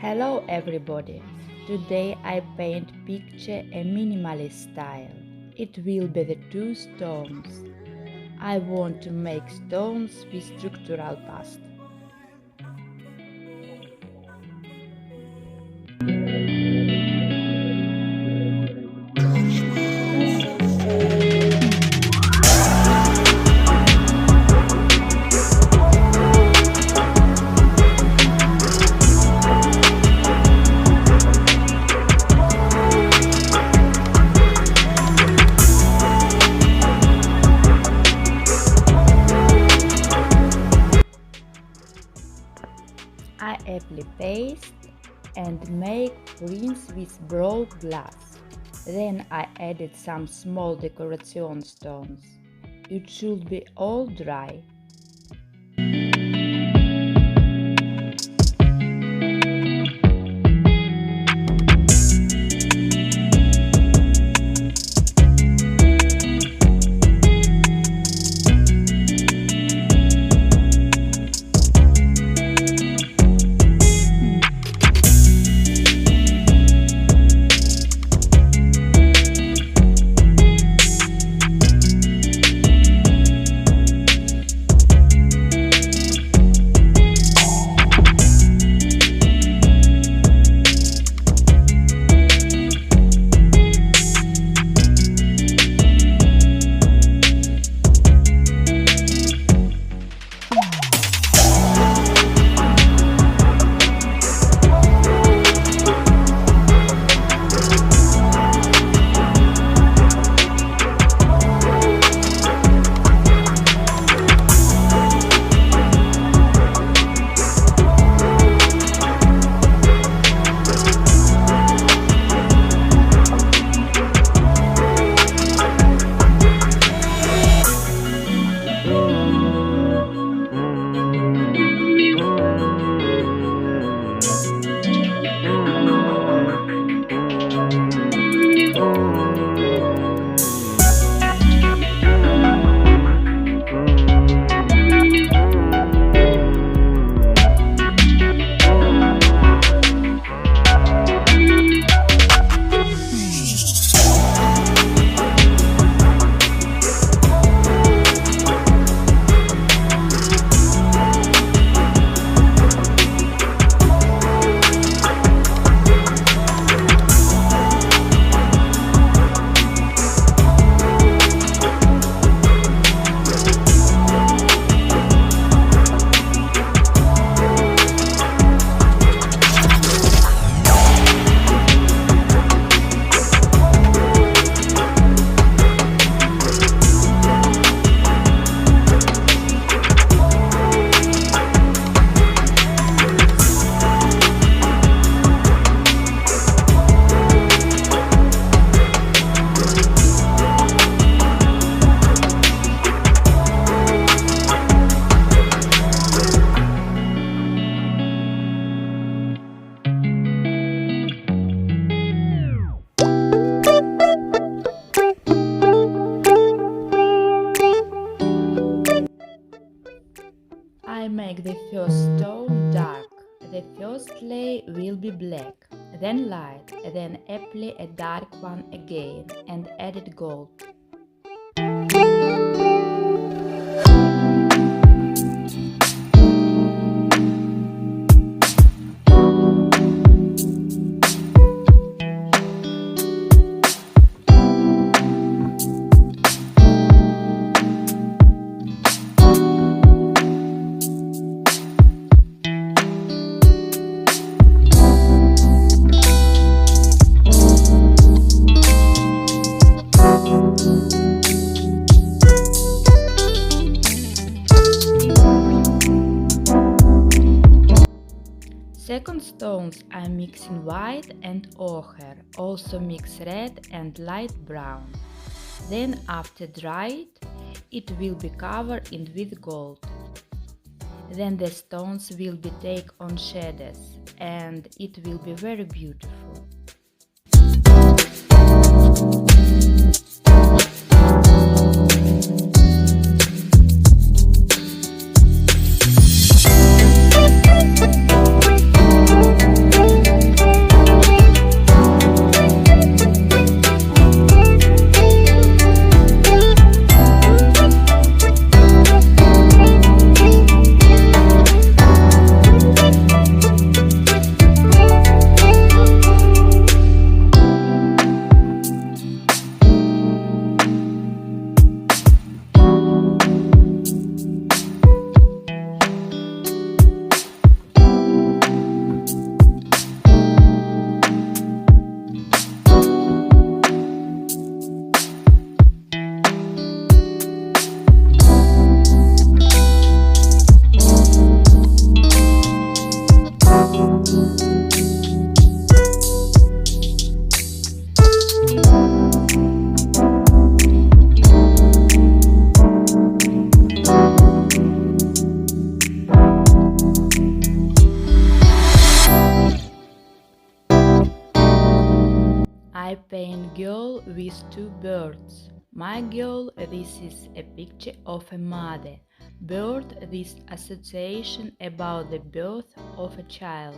Hello everybody! Today I paint picture a minimalist style. It will be the two stones. I want to make stones with structural past. I apply paste and make prints with broke glass. Then I added some small decoration stones. It should be all dry. I make the first stone dark. The first layer will be black, then light, then apply a dark one again and added gold. Second stones I mix in white and ochre, also mix red and light brown. Then after dried, it will be covered in with gold. Then the stones will be take on shadows and it will be very beautiful. I paint girl with two birds. My girl, this is a picture of a mother. Bird with association about the birth of a child.